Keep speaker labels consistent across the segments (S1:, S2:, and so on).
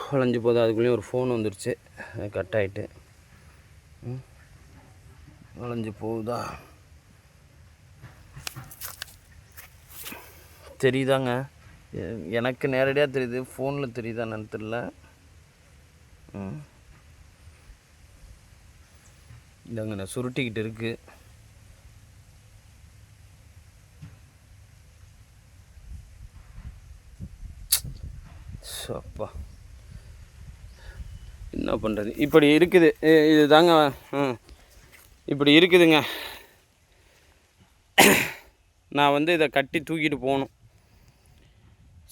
S1: வளைஞ்சு போகுது. அதுக்குள்ளேயும் ஒரு ஃபோன் வந்துருச்சு, கட் ஆகிட்டு. வளைஞ்சு போகுதா தெரியுதாங்க? எனக்கு நேரடியாக தெரியுது, ஃபோனில் தெரியுதான்னு தெரியல. இதாங்க நான் சுருட்டிக்கிட்டு இருக்கு. அப்பா என்ன பண்ணுறது, இப்படி இருக்குது. இது தாங்க இப்படி இருக்குதுங்க. நான் வந்து இதை கட்டி தூக்கிட்டு போகணும்.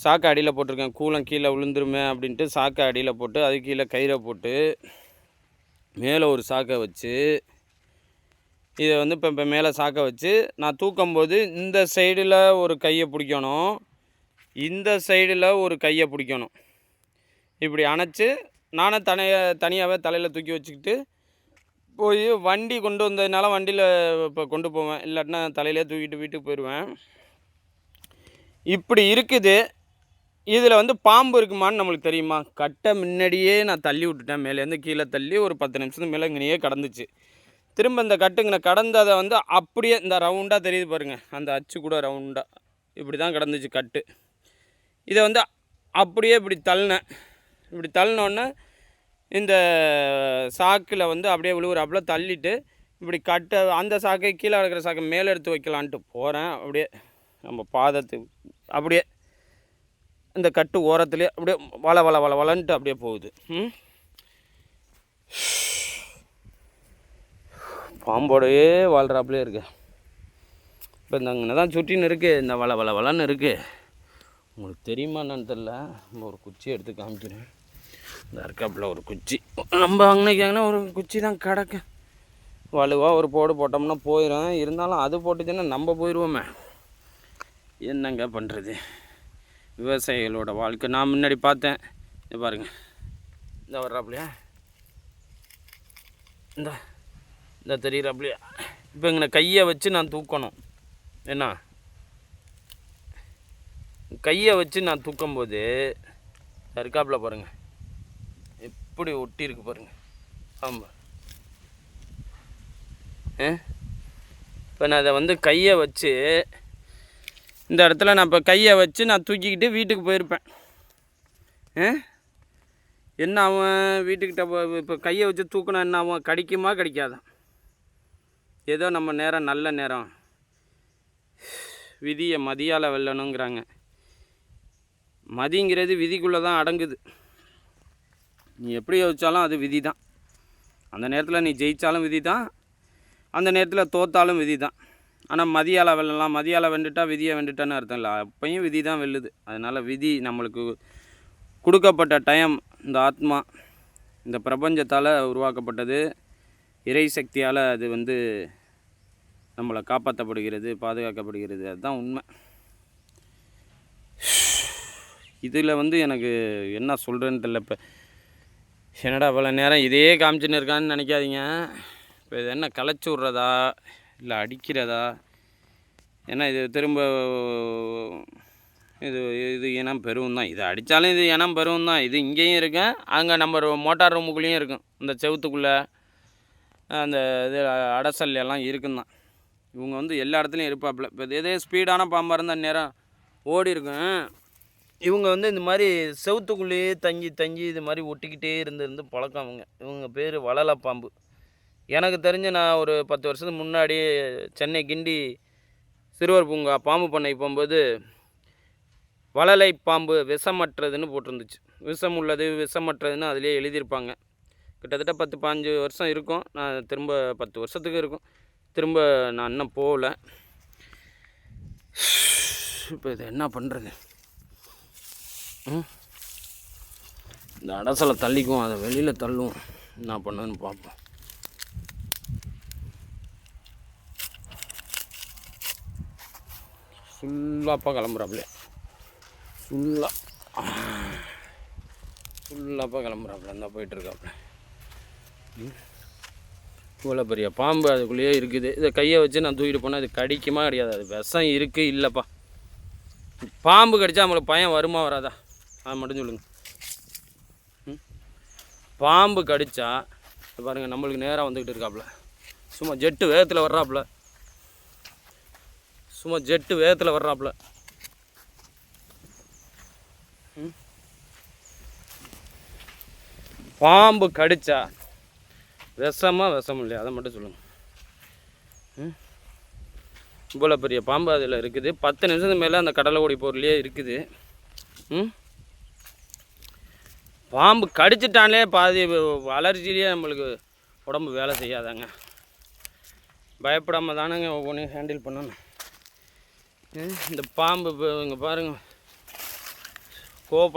S1: சாக்கை அடியில் போட்டிருக்கேன், கூலம் கீழே விழுந்துருமே அப்படின்ட்டு சாக்கை அடியில் போட்டு அது கீழே கயிறை போட்டு மேலே ஒரு சாக்கை வச்சு இதை வந்து இப்போ மேலே சாக்கை வச்சு நான் தூக்கும்போது இந்த சைடில் ஒரு கையை பிடிக்கணும், இந்த சைடில் ஒரு கையை பிடிக்கணும். இப்படி அணைச்சி நானும் தனியாகவே தலையில் தூக்கி வச்சுக்கிட்டு போய் வண்டி கொண்டு வந்ததுனால வண்டியில் இப்போ கொண்டு போவேன், இல்லாட்டினா தலையிலே தூக்கிட்டு வீட்டுக்கு போயிடுவேன். இப்படி இருக்குது. இதில் வந்து பாம்பு இருக்குமான்னு நம்மளுக்கு தெரியுமா? கட்டை முன்னாடியே நான் தள்ளி விட்டுட்டேன், மேலேருந்து கீழே தள்ளி ஒரு 10 நிமிஷத்துக்கு மேலே இங்கேயே கடந்துச்சு. திரும்ப இந்த கட்டுங்கின கடந்ததை வந்து அப்படியே இந்த ரவுண்டாக தெரியுது பாருங்கள், அந்த அச்சு கூட ரவுண்டாக இப்படி தான் கடந்துச்சு கட்டு. இதை வந்து அப்படியே இப்படி தள்ளினேன். இப்படி தள்ளினோன்னே இந்த சாக்கில் வந்து அப்படியே விழுவுறாப்புல தள்ளிட்டு இப்படி கட்டை அந்த சாக்கை கீழே இருக்கிற சாக்கை மேலே எடுத்து வைக்கலான்ட்டு போகிறேன். அப்படியே நம்ம பாதத்துக்கு அப்படியே இந்த கட்டு ஓரத்துலேயே அப்படியே வளன்ட்டு அப்படியே போகுது. பாம்போடையே வாழ்கிறாப்புலே இருக்கு. இப்போ இந்த அங்கே தான் சுற்றின்னு இருக்குது, இந்த வளன்னு இருக்குது. உங்களுக்கு தெரியுமா என்னன்னு தெரில. நம்ம ஒரு குச்சி எடுத்து காமிக்கிறேன். இந்த இருக்காப்புல ஒரு குச்சி நம்ம அங்கனைக்காங்கன்னா ஒரு குச்சி தான் கிடக்கு. வலுவாக ஒரு போடு போட்டோம்னா போயிடும். இருந்தாலும் அது போட்டுச்சுன்னா நம்ம போயிடுவோமே. என்னங்க பண்ணுறது, விவசாயிகளோட வாழ்க்கை. நான் முன்னாடி பார்த்தேன், இதை பாருங்கள், இந்த வர்றாப்புலையா, இந்த தெரிகிறாப்புலையா. இப்போ இங்கே கையை வச்சு நான் தூக்கணும். என்ன கையை வச்சு நான் தூக்கும்போது இருக்காப்புல பாருங்கள், எப்படி ஒட்டி இருக்கு பாருங்கள். ஆமாம், இப்போ நான் அதை வந்து கையை வச்சு இந்த இடத்துல நான் இப்போ கையை வச்சு நான் தூக்கிக்கிட்டு வீட்டுக்கு போயிருப்பேன். என்ன அவன் வீட்டுக்கிட்ட இப்போ கையை வச்சு தூக்கினா என்ன அவன் கடிக்குமா கடிக்காதான்? ஏதோ நம்ம நேரம் நல்ல நேரம், விதியை மதியால் வெல்லணுங்கிறாங்க. மதிங்கிறது விதிக்குள்ளே தான் அடங்குது. நீ எப்படி யோசித்தாலும் அது விதி தான். அந்த நேரத்தில் நீ ஜெயித்தாலும் விதி தான், அந்த நேரத்தில் தோற்றாலும் விதி தான். ஆனால் மதியால் வெல்லலாம், மதியால் வெண்டுட்டா விதியை வெண்டுட்டான்னு அர்த்தம் இல்லை. அப்பையும் விதி தான் வெல்லுது. அதனால் விதி நம்மளுக்கு கொடுக்கப்பட்ட டைம். இந்த ஆத்மா இந்த பிரபஞ்சத்தால் உருவாக்கப்பட்டது, இறை சக்தியால் அது வந்து நம்மளை காப்பாற்றப்படுகிறது, பாதுகாக்கப்படுகிறது. அதுதான் உண்மை. இதில் வந்து எனக்கு என்ன சொல்கிறேன்னு தெரியல. இப்போ என்னடா இவ்வளோ நேரம் இதே காமிச்சுன்னு இருக்கான்னு நினைக்காதீங்க. இப்போ இது என்ன களைச்சி விட்றதா இல்லை அடிக்கிறதா? ஏன்னா இது திரும்ப இது இனம் பெரும் தான். இது அடித்தாலும் இது இனம் பெரும் தான். இது இங்கேயும் இருக்கும், அங்கே நம்ம மோட்டார் ரூமுக்குள்ளேயும் இருக்கும். இந்த செவுத்துக்குள்ளே அந்த இது அடசல் எல்லாம் இருக்கும் தான். இவங்க வந்து எல்லா இடத்துலையும் இருப்பாப்புல. இப்போ இதே ஸ்பீடான பாம்பாக இருந்தால் நேரம் ஓடி இருக்கும். இவங்க வந்து இந்த மாதிரி செவுத்துக்குள்ளேயே தங்கி இது மாதிரி ஒட்டிக்கிட்டே இருந்து பழக்கம். இவங்க பேர் வளல பாம்பு. எனக்கு தெரிஞ்சு நான் ஒரு 10 வருஷத்துக்கு முன்னாடி சென்னை கிண்டி சிறுவர் பூங்கா பாம்பு பண்ணைக்கு போகும்போது வளலை பாம்பு விஷமற்றதுன்னு போட்டிருந்துச்சு. விஷம் உள்ளது விஷமற்றதுன்னு அதிலே எழுதியிருப்பாங்க. கிட்டத்தட்ட 10-15 வருஷம் இருக்கும். நான் திரும்ப 10 வருஷத்துக்கு இருக்கும். திரும்ப நான் இன்னும் போகல. இப்போ இது என்ன பண்ணுறது? இந்த அடசலை தள்ளிக்கும், அதை வெளியில் தள்ளும். என்ன பண்ணுன்னு பார்ப்போம். ஃபுல்லாப்பா கிளம்புறாப்புல, ஃபுல்லாப்பா கிளம்புறாப்புல இருந்தால் போயிட்டுருக்காப்புல. இவ்வளோ பெரிய பாம்பு அதுக்குள்ளேயே இருக்குது. இதை கையை வச்சு நான் தூக்கிட்டு போனால் அது கடிக்குமா கிடையாது? அது விஷம் இருக்குது இல்லைப்பா. பாம்பு கடித்தா நம்மளுக்கு பயம் வருமா வராதா? அது மட்டும் சொல்லுங்கள். பாம்பு கடித்தா பாருங்கள் நம்மளுக்கு நேராக வந்துக்கிட்டு இருக்காப்புல, சும்மா ஜெட்டு வேகத்தில் வர்றாப்புல, சும்மா ஜெட்டு வேகத்தில் வர்றாப்புல. பாம்பு கடித்தா விஷமா விஷம் இல்லையா அதை மட்டும் சொல்லுங்கள். இவ்வளோ பெரிய பாம்பு அதில் இருக்குது. 10 நிமிஷத்துக்கு மேலே அந்த கடலை ஓடி பொருளையே இருக்குது. பாம்பு கடிச்சிட்டாலே பாதி அலர்ஜிலேயே நம்மளுக்கு உடம்பு வேலை செய்யாதாங்க. பயப்படாமல் தானேங்க ஒவ்வொன்றையும் ஹேண்டில் பண்ணணும். இந்த பாம்பு இங்கே பாருங்கள் கோவப்பட